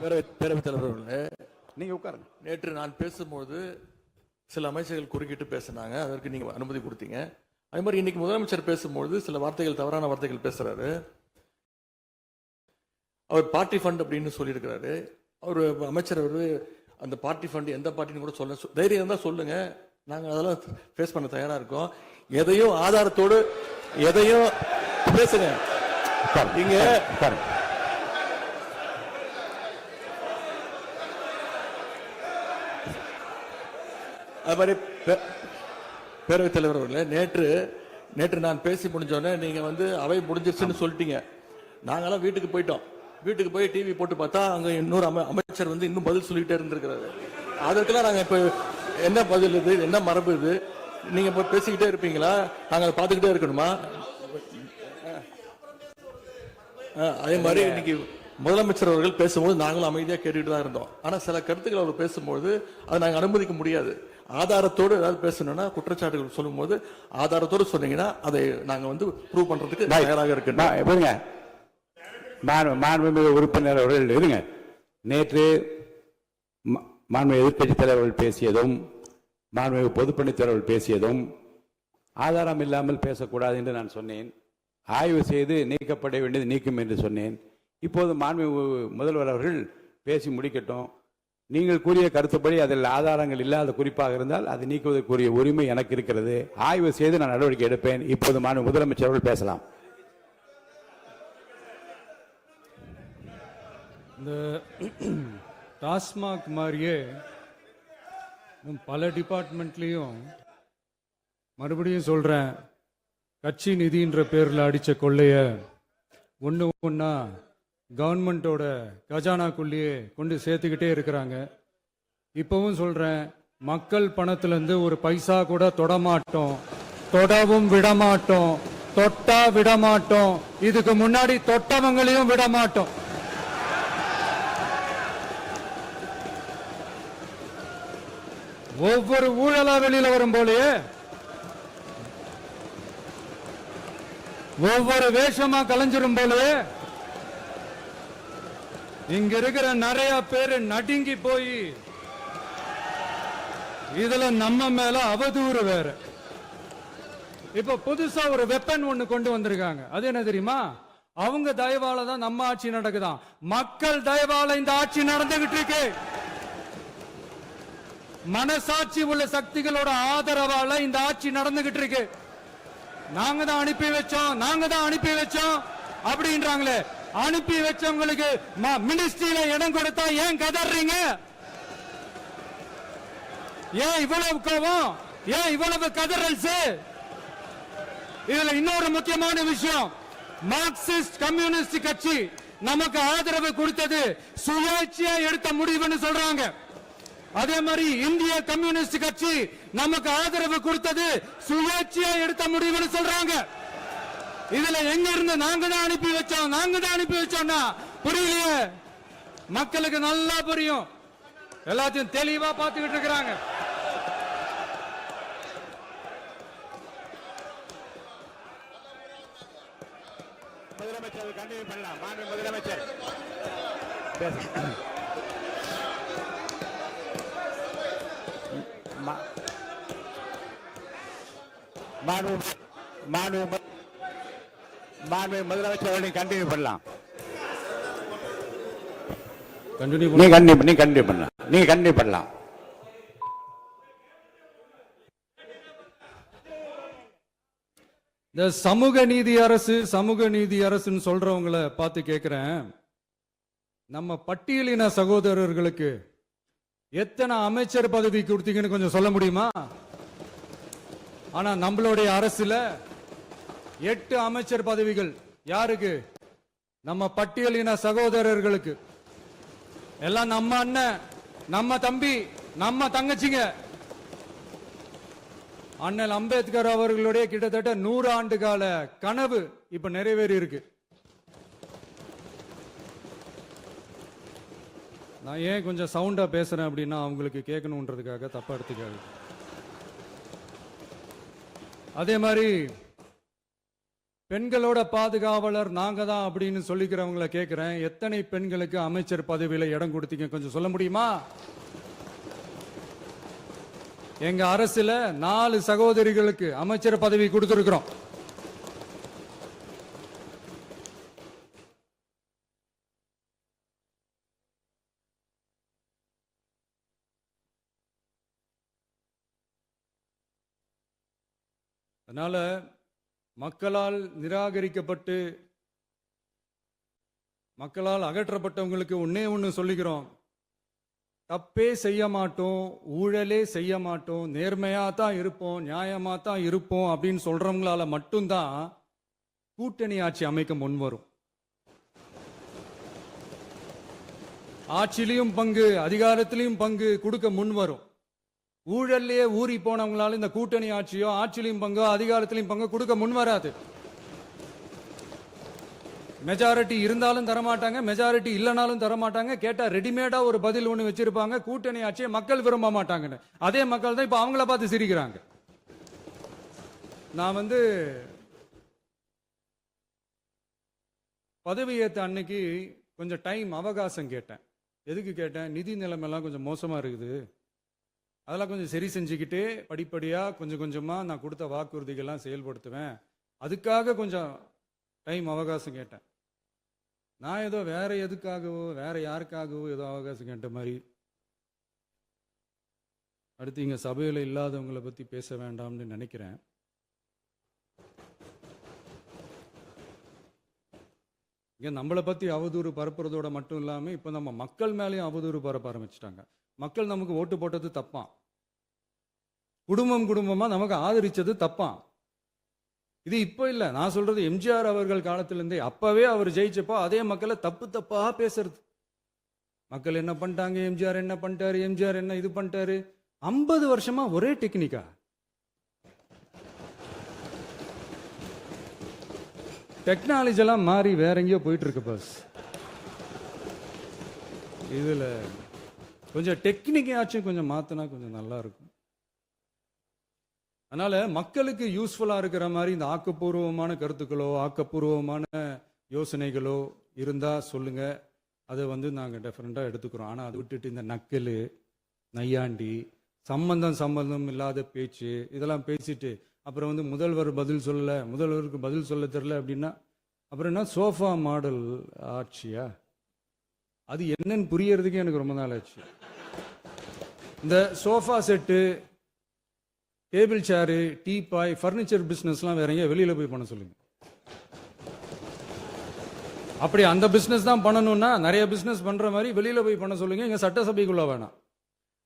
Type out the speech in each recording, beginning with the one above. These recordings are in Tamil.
பேரவைத் தலைவர்களே, நீங்க உட்காருங்க. நேற்று நான் பேசும்போது சில அமைச்சர்கள் குறுக்கிட்டு பேசினாங்க, அதற்கு நீங்க அனுமதி கொடுத்தீங்க. அதே மாதிரி இன்னைக்கு முதலமைச்சர் பேசும்போது சில வார்த்தைகள், தவறான வார்த்தைகள் பேசுறாரு. அவர் பார்ட்டி ஃபண்ட் அப்படின்னு சொல்லியிருக்கிறாரு. அவர் அமைச்சர் அந்த பார்ட்டி ஃபண்ட் எந்த பார்ட்டின்னு கூட சொல்ல தைரியம் இருந்தால் சொல்லுங்க, நாங்கள் அதெல்லாம் ஃபேஸ் பண்ண தயாரா இருக்கோம். எதையும் ஆதாரத்தோடு எதையும் பேசுங்க. நீங்க அது மாதிரி பேரவைத் தலைவர் அவர்களே, நேற்று நான் பேசி முடிஞ்சோடனே நீங்க அவை முடிஞ்சிருச்சுன்னு சொல்லிட்டீங்க. நாங்கெல்லாம் வீட்டுக்கு போயிட்டோம். வீட்டுக்கு போய் டிவி போட்டு பார்த்தா அங்க இன்னொரு அமைச்சர் இன்னும் பதில் சொல்லிக்கிட்டே இருந்திருக்கிறாரு. அதற்கெல்லாம் நாங்க இப்ப என்ன பதில் இது, என்ன மரபு இது? நீங்க இப்ப பேசிக்கிட்டே இருப்பீங்களா? நாங்க அதை பார்த்துக்கிட்டே இருக்கணுமா? அதே மாதிரி இன்னைக்கு முதலமைச்சர் அவர்கள் பேசும்போது நாங்களும் அமைதியா கேட்டுட்டு தான் இருந்தோம். ஆனா சில கருத்துக்கள் அவர் பேசும்போது அதை நாங்க அனுமதிக்க முடியாது. ஆதாரத்தோடு ஏதாவது பேசணும்னா, குற்றச்சாட்டுகள் சொல்லும் போது ஆதாரத்தோடு சொன்னீங்கன்னா அதை நாங்க ப்ரூவ் பண்றதுக்கு தயாராக இருக்கு. மாண்புமிகு உறுப்பினர் அவர்கள் இருங்க. நேற்று மாண்புமிகு எதிர்க்கட்சி தலைவர்கள் பேசியதும் மாண்புமிகு பொதுப்பணித்துறைகள் பேசியதும் ஆதாரம் இல்லாமல் பேசக்கூடாது என்று நான் சொன்னேன். ஆய்வு செய்து நீக்கப்பட வேண்டியது நீக்கும் என்று சொன்னேன். இப்போது மாண்புமிகு முதல்வர் அவர்கள் பேசி முடிக்கட்டும். நீங்கள் கூறிய கருத்துப்படி அதில் ஆதாரங்கள் இல்லாத குறிப்பாக இருந்தால் அது நீக்குவதற்குரிய உரிமை எனக்கு இருக்கிறது. ஆய்வு செய்து நான் நடவடிக்கை எடுப்பேன். இப்போது மாண்புமிகு முதலமைச்சர் அவர்கள் பேசலாம். இந்த டாஸ்மாக் மாதிரியே பல டிபார்ட்மெண்ட்லேயும் மறுபடியும் சொல்கிறேன், கட்சி நிதின்ற பேரில் அடித்த கொள்ளைய ஒன்றா கவர்மெண்ட்டோட கஜானாக்குள்ளேயே கொண்டு சேர்த்துக்கிட்டே இருக்கிறாங்க. இப்போவும் சொல்கிறேன், மக்கள் பணத்திலேருந்து ஒரு பைசா கூட தொடமாட்டோம், தொடவும் விடமாட்டோம், தொட்டா விடமாட்டோம், இதுக்கு முன்னாடி தொட்டவங்களையும் விடமாட்டோம். ஒவ்வொரு ஊழலா வெளியில வரும் போலயே ஒவ்வொரு வேஷமா கலைஞ்சிரும் போலயே இங்க இருக்கிற நிறைய பேரு நடுங்கி போய் இதுல நம்ம மேல அவதூறு வேற. இப்ப புதுசா ஒரு வெப்பன் ஒண்ணு கொண்டு வந்திருக்காங்க. அது என்ன தெரியுமா? அவங்க தயவால தான் நம்ம ஆட்சி நடக்குதான். மக்கள் தயவால இந்த ஆட்சி நடந்துகிட்டு இருக்கு. மனசாட்சி உள்ள சக்திகளோட ஆதரவால இந்த ஆட்சி நடந்துகிட்டு இருக்கு. நாங்க தான் அனுப்பி வச்சோம் அப்படின்றாங்களே. அனுப்பி வச்சவங்களுக்கு மினிஸ்ட்ரியில இடம் கொடுத்தா ஏன் கதறீங்க? ஏன் இவ்வளவு கோபம்? ஏன் இவ்வளவு கதறல்ஸ்? இதுல இன்னொரு முக்கியமான விஷயம், மார்க்சிஸ்ட் கம்யூனிஸ்ட் கட்சி நமக்கு ஆதரவு கொடுத்தது சுயேட்சையா எடுத்த முடிவுன்னு சொல்றாங்க. அதே மாதிரி இந்திய கம்யூனிஸ்ட் கட்சி நமக்கு ஆதரவு கொடுத்தது சுயேட்சையா எடுத்த முடிவுன்னு சொல்றாங்க. இதுல எங்க இருந்து நாங்க தான் அனுப்பி வச்சோம்னா புரியலையே. மக்களுக்கு நல்லா புரியும், எல்லாத்தையும் தெளிவா பார்த்துக்கிட்டு இருக்கிறாங்க. முதலமைச்சர் கண்டினியூ பண்ணலாம். முதலமைச்சர் முதலமைச்சர் கண்டினியூ பண்ணலாம். நீங்க கண்டினியூ பண்ணலாம். இந்த சமூக நீதி அரசுன்னு சொல்றவங்களை பார்த்து கேட்கிறேன், நம்ம பட்டியலின சகோதரர்களுக்கு எத்தனை அமைச்சர் பதவி கொடுத்தீங்கன்னு கொஞ்சம் சொல்ல முடியுமா? ஆனா நம்மளுடைய அரசுல 8 அமைச்சர் பதவிகள் யாருக்கு? நம்ம பட்டியலின சகோதரர்களுக்கு. எல்லாம் நம்ம அண்ணன், நம்ம தம்பி, நம்ம தங்கச்சிங்க. அண்ணல் அம்பேத்கர் அவர்களுடைய கிட்டத்தட்ட 100 ஆண்டு கால கனவு இப்ப நிறைவேறி இருக்கு. நான் ஏன் கொஞ்சம் சவுண்டா பேசுறேன் அப்படின்னா அவங்களுக்கு கேட்கணுன்றதுக்காக தப்பா எடுத்துக்காது. அதே மாதிரி பெண்களோட பாதுகாவலர் நாங்க தான் அப்படின்னு சொல்லிக்கிறவங்கள கேட்கிறேன், எத்தனை பெண்களுக்கு அமைச்சர் பதவியில இடம் கொடுத்தீங்க கொஞ்சம் சொல்ல முடியுமா? எங்க அரசுல 4 சகோதரிகளுக்கு அமைச்சர் பதவி கொடுத்திருக்கிறோம். அதனால மக்களால் நிராகரிக்கப்பட்டு மக்களால் அகற்றப்பட்டவங்களுக்கு ஒன்னே ஒன்று சொல்லிக்கிறோம், தப்பே செய்ய மாட்டோம், ஊழலே செய்ய மாட்டோம், நேர்மையா தான் இருப்போம், நியாயமா தான் இருப்போம் அப்படின்னு சொல்றவங்களால மட்டும்தான் கூட்டணி ஆட்சி அமைக்க முன் வரும். ஆட்சியிலையும் பங்கு, அதிகாரத்திலையும் பங்கு கொடுக்க முன் வரும். ஊழல்லையே ஊறி போனவங்களால இந்த கூட்டணி ஆட்சியோ ஆட்சியிலையும் பங்கோ அதிகாரத்திலையும் பங்கோ கொடுக்க முன் வராது. மெஜாரிட்டி இருந்தாலும் தரமாட்டாங்க, மெஜாரிட்டி இல்லைனாலும் தரமாட்டாங்க. கேட்டா ரெடிமேடா ஒரு பதில் ஒண்ணு வச்சிருப்பாங்க, கூட்டணி ஆட்சியை மக்கள் விரும்ப மாட்டாங்கன்னு. அதே மக்கள் தான் இப்ப அவங்கள பார்த்து சிரிக்கிறாங்க. நான் பதவி ஏத்த அன்னைக்கு கொஞ்சம் டைம் அவகாசம் கேட்டேன். எதுக்கு கேட்டேன்? நிதி நிலைமைலாம் கொஞ்சம் மோசமா இருக்குது, அதெல்லாம் கொஞ்சம் சரி செஞ்சுக்கிட்டு படிப்படியா கொஞ்சம் கொஞ்சமா நான் கொடுத்த வாக்குறுதிகள்லாம் செயல்படுத்துவேன், அதுக்காக கொஞ்சம் டைம் அவகாசம் கேட்டேன். நான் ஏதோ வேற எதுக்காகவோ வேற யாருக்காகவோ ஏதோ அவகாசம் கேட்ட மாதிரி. அடுத்து இங்க சபையில இல்லாதவங்களை பத்தி பேச வேண்டாம்னு நினைக்கிறேன். இங்க நம்மளை பத்தி அவதூறு பரப்புறதோட மட்டும் இல்லாம இப்ப நம்ம மக்கள் மேலேயும் அவதூறு பரப்ப ஆரம்பிச்சிட்டாங்க. மக்கள் நமக்கு ஓட்டு போட்டது தப்பான், குடும்பம் குடும்பமா நமக்கு ஆதரிச்சது தப்பான். இது இப்போ இல்ல, நான் சொல்றது எம்ஜிஆர் அவர்கள் காலத்திலிருந்தே. அப்பவே அவர் ஜெயிச்சப்போ அதே மக்களை தப்பு தப்பா பேசுறது. மக்கள் என்ன பண்ணிட்டாங்க, எம்ஜிஆர் என்ன பண்ணிட்டாரு, எம்ஜிஆர் என்ன இது பண்ணிட்டாரு. 50 வருஷமா ஒரே டெக்னிக்கா. டெக்னாலஜி எல்லாம் மாறி வேற எங்கேயோ போயிட்டு இருக்கு பாஸ். இதுல கொஞ்சம் டெக்னிக்காச்சும் கொஞ்சம் மாத்தினா கொஞ்சம் நல்லா இருக்கும். அதனால மக்களுக்கு யூஸ்ஃபுல்லா இருக்கிற மாதிரி இந்த ஆக்கப்பூர்வமான கருத்துக்களோ ஆக்கப்பூர்வமான யோசனைகளோ இருந்தா சொல்லுங்க, அதை நாங்க டெஃபரெண்டா எடுத்துக்கிறோம். ஆனா அதை விட்டுட்டு இந்த நக்கல் நையாண்டி சம்பந்தம் இல்லாத பேச்சு இதெல்லாம் பேசிட்டு அப்புறம் முதல்வர் பதில் சொல்லல, முதல்வருக்கு பதில் சொல்ல தெரியல அப்படின்னா அப்புறம் என்ன சோஃபா மாடல் ஆட்சியா? அது என்னன்னு புரியறதுக்கு எனக்கு ரொம்ப நாள் ஆச்சு. இந்த sofa set, table chair, teapoy, furniture பிசினஸ்லாம் வேற எங்கேயா வெளியில போய் பண்ண சொல்லுங்க. அப்படி அந்த பிசினஸ் தான் பண்ணணும்னா நிறைய பிசினஸ் பண்ற மாதிரி வெளியில போய் பண்ண சொல்லுங்க, இங்க சட்டசபைக்குள்ள வேணாம்.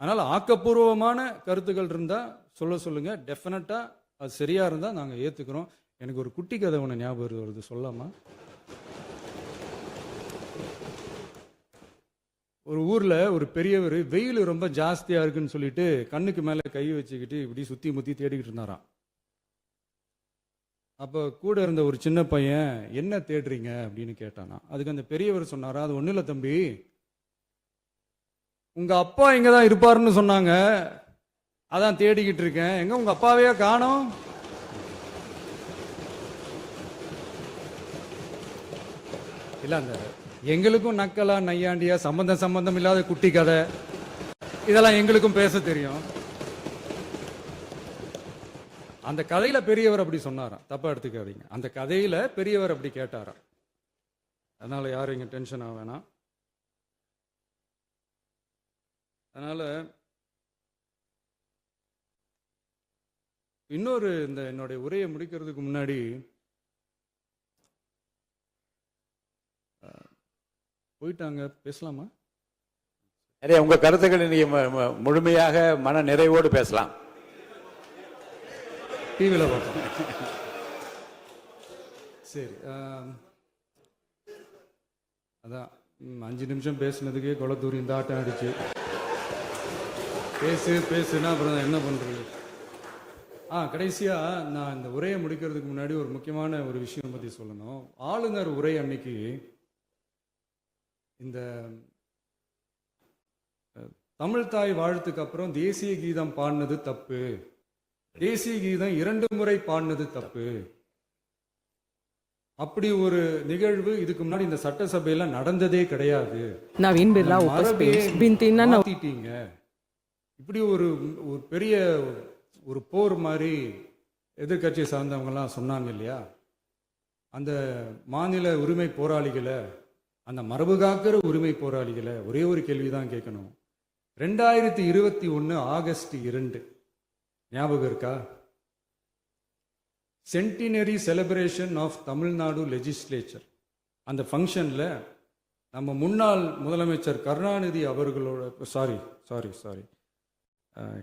அதனால ஆக்கப்பூர்வமான கருத்துக்கள் இருந்தா சொல்லுங்க, டெஃபினட்டா அது சரியா இருந்தா நாங்க ஏத்துக்கிறோம். எனக்கு ஒரு குட்டி கதை ஒன்று ஞாபகம் வருது, சொல்லாமா? ஒரு ஊர்ல ஒரு பெரியவர் வெயில் ரொம்ப ஜாஸ்தியா இருக்குன்னு சொல்லிட்டு கண்ணுக்கு மேல கை வச்சுக்கிட்டு இப்படி சுத்தி முத்தி தேடிக்கிட்டு இருந்தாராம். அப்ப கூட இருந்த ஒரு சின்ன பையன் என்ன தேடுறீங்க அப்படின்னு கேட்டானா. அதுக்கு அந்த பெரியவர் சொன்னாரா, அது ஒண்ணு இல்ல தம்பி, உங்க அப்பா இங்கதான் இருப்பாருன்னு சொன்னாங்க, அதான் தேடிக்கிட்டு இருக்கேன், எங்க உங்க அப்பாவையே காணோம். இல்ல அந்த எங்களுக்கும் நக்கலா நையாண்டியா சம்பந்தம் இல்லாத குட்டி கதை இதெல்லாம் எங்களுக்கும் பேச தெரியும். அந்த கதையில பெரியவர் அப்படி சொன்னாராம், தப்பா எடுத்துக்காதீங்க. அந்த கதையில பெரியவர் அப்படி கேட்டாராம். அதனால யாரும் இங்க டென்ஷன் ஆக வேணாம். அதனால இன்னொரு இந்த என்னுடைய உரையை முடிக்கிறதுக்கு முன்னாடி போயிட்டாங்க, பேசலாமா? நிறைய உங்க கருத்துக்களை நீங்க முழுமையாக மன நிறைவோடு பேசலாம். டிவியில பார்ப்போம். சரி, அதான் 5 நிமிஷம் பேசுனதுக்கே கொளத்தூரி இந்த ஆட்டம் அடிச்சு பேசுனா அப்புறம் என்ன பண்றது? கடைசியா நான் இந்த உரையை முடிக்கிறதுக்கு முன்னாடி ஒரு முக்கியமான ஒரு விஷயம் பத்தி சொல்லணும். ஆளுநர் உரை அன்னைக்கு இந்த தமிழ் தாய் வாழ்த்துக்கு அப்புறம் தேசிய கீதம் பாடினது தப்பு, தேசிய கீதம் 2 முறை பாடினது தப்பு, அப்படி ஒரு நிகழ்வு இதுக்கு முன்னாடி இந்த சட்டசபையில நடந்ததே கிடையாது. Naveen Birla இந்த Open மரபையே Space. Bintina na மாத்திட்டீங்க. இப்படி ஒரு ஒரு பெரிய ஒரு போர் மாதிரி எதிர்க்கட்சியை சார்ந்தவங்கலாம் சொன்னாங்க இல்லையா, அந்த மாநில உரிமை போராளிகளை, அந்த மரபு காக்கிற உரிமை போராளிகளை ஒரே ஒரு கேள்விதான் கேட்கணும். 2021 ஆகஸ்ட் 2 ஞாபகம் இருக்கா? Centenary celebration of Tamil Nadu legislature. அந்த ஃபங்க்ஷனில் நம்ம முன்னாள் முதலமைச்சர் கருணாநிதி அவர்களோட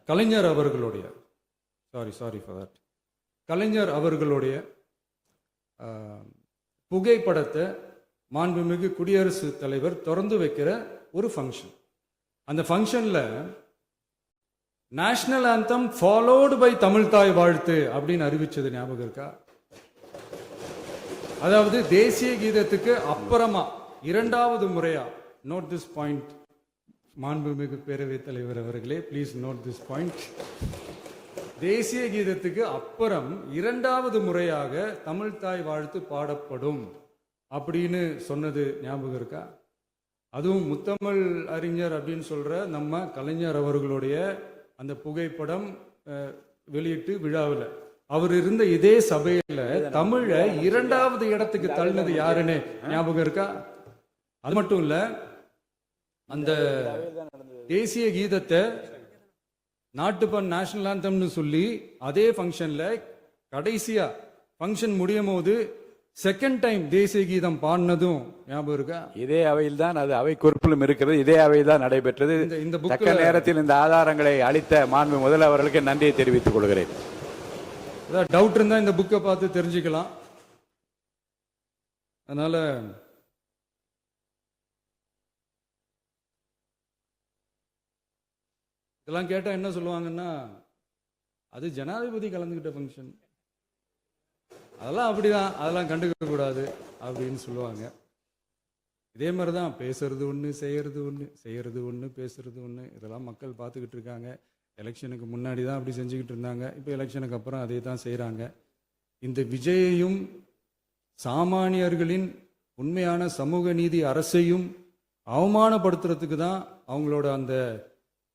கலைஞர் அவர்களுடைய கலைஞர் அவர்களுடைய புகைப்படத்தை மாண்புமிகு குடியரசுத் தலைவர் திறந்து வைக்கிற ஒரு ஃபங்க்ஷன். அந்த ஃபங்க்ஷனில் national anthem followed by Tamil தாய் வாழ்த்து அப்படின்னு அறிவிச்சது ஞாபகம் இருக்கா? அதாவது தேசிய கீதத்துக்கு அப்புறமா இரண்டாவது முறையா, நோட் திஸ் பாயிண்ட் மாண்புமிகு பேரவைத் தலைவர் அவர்களே, ப்ளீஸ் நோட் திஸ் பாயிண்ட். தேசிய கீதத்துக்கு அப்புறம் இரண்டாவது முறையாக தமிழ் தாய் வாழ்த்து பாடப்படும் அப்படின்னு சொன்னது ஞாபகம் இருக்கா? அதுவும் முத்தமிழ் அறிஞர் அப்படின்னு சொல்ற நம்ம கலைஞர் அவர்களுடைய அந்த புகைப்படம் வெளியிட்டு விழாவில் அவர் இருந்த இதே சபையில தமிழை இரண்டாவது இடத்துக்கு தள்ளினது யாருன்னு ஞாபகம் இருக்கா? அது மட்டும் இல்ல, அந்த தேசிய கீதத்தை நாட்டுப்பண் நேஷனல் ஆந்தம்னு சொல்லி அதே ஃபங்க்ஷன்ல கடைசியா ஃபங்க்ஷன் முடியும் போது செகண்ட் டைம் தேசிய கீதம் பாடினதும் ஞாபகம் இருக்கா? இதே அவையில் தான், அது அவை குறிப்பிலும் இருக்கிறது, இதே அவையில் தான் நடைபெற்றது. இந்த தக்க நேரத்தில் இந்த ஆதாரங்களை அளித்த மாண்பு முதல்வர் அவர்களுக்கு நன்றியை தெரிவித்துக் கொள்கிறேன். ஏதாவது டவுட் இருந்தா இந்த புக்கை பார்த்து தெரிஞ்சுக்கலாம். அதனால இதெல்லாம் கேட்டா என்ன சொல்லுவாங்கன்னா, அது ஜனாதிபதி கலந்துகிட்ட ஃபங்க்ஷன், அதெல்லாம் அப்படிதான், அதெல்லாம் கண்டுக்க கூடாது அப்படின்னு சொல்லுவாங்க. இதே மாதிரி தான் பேசுறது ஒன்று, செய்யறது ஒன்று, பேசுறது ஒன்று. இதெல்லாம் மக்கள் பார்த்துக்கிட்டு இருக்காங்க. எலெக்ஷனுக்கு முன்னாடி தான் அப்படி செஞ்சுக்கிட்டு இருந்தாங்க, இப்போ எலெக்ஷனுக்கு அப்புறம் அதே தான் செய்கிறாங்க. இந்த விஜயையும் சாமானியர்களின் உண்மையான சமூக நீதி அரசையும் அவமானப்படுத்துறதுக்கு தான் அவங்களோட அந்த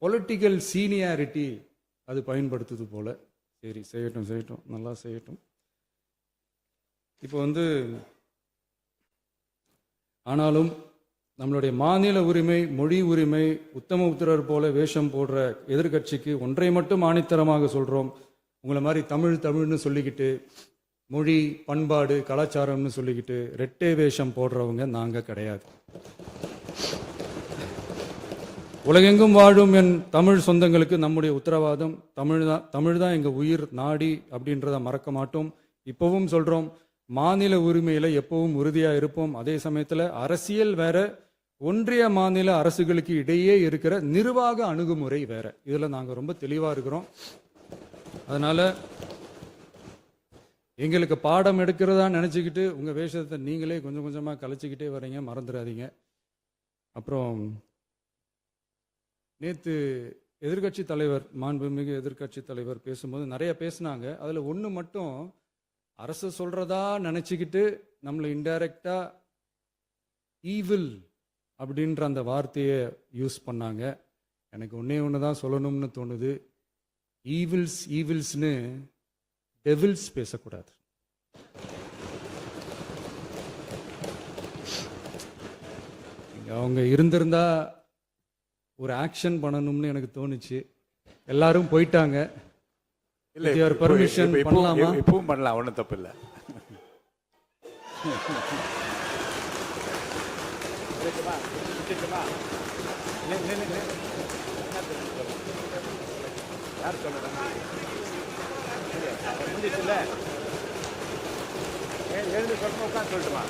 பொலிட்டிக்கல் சீனியாரிட்டி அது பயன்படுத்துது போல. சரி, செய்யட்டும், நல்லா செய்யட்டும். இப்போ ஆனாலும் நம்மளுடைய மாநில உரிமை, மொழி உரிமை, உத்தமபுத்திரர் போல வேஷம் போடுற எதிர்கட்சிக்கு ஒன்றை மட்டும் ஆணித்தரமாக சொல்றோம். உங்களை மாதிரி தமிழ்னு சொல்லிக்கிட்டு, மொழி, பண்பாடு, கலாச்சாரம்னு சொல்லிக்கிட்டு ரெட்டை வேஷம் போடுறவங்க நாங்க கிடையாது. உலகெங்கும் வாழும் என் தமிழ் சொந்தங்களுக்கு நம்முடைய உத்தரவாதம் தமிழ் தான் எங்க உயிர் நாடி அப்படின்றத மறக்க மாட்டோம். இப்பவும் சொல்றோம், மாநில உரிமையில எப்பவும் உறுதியா இருப்போம். அதே சமயத்துல அரசியல் வேற, ஒன்றிய மாநில அரசுகளுக்கு இடையே இருக்கிற நிர்வாக அணுகுமுறை வேற. இதுல நாங்க ரொம்ப தெளிவா இருக்கிறோம். அதனால எங்களுக்கு பாடம் எடுக்கிறதா நினைச்சுக்கிட்டு உங்க வேஷத்தை நீங்களே கொஞ்சம் கொஞ்சமா கலைச்சிக்கிட்டே வரீங்க, மறந்துடாதீங்க. அப்புறம் நேற்று எதிர்கட்சி தலைவர், மாண்புமிகு எதிர்கட்சி தலைவர் பேசும்போது நிறைய பேசினாங்க. அதுல ஒன்று மட்டும், அரசு சொல்றதா நினைச்சுக்கிட்டு நம்மளை இன்டைரக்டா ஈவில் அப்படின்ற அந்த வார்த்தையை யூஸ் பண்ணாங்க. எனக்கு ஒன்று தான் சொல்லணும்னு தோணுது. ஈவில்ஸ்னு டெவில்ஸ் பேசக்கூடாது. அவங்க இருந்திருந்தா ஒரு ஆக்ஷன் பண்ணணும்னு எனக்கு தோணுச்சு. எல்லாரும் போயிட்டாங்க. பர்மிஷன் பண்ணலாமா? இப்பவும் பண்ணலாம், ஒன்றும் தப்பு இல்லை. யார் சொல்லணும்? எழுந்து சொல்லணும், உட்காந்து சொல்லட்டுமா?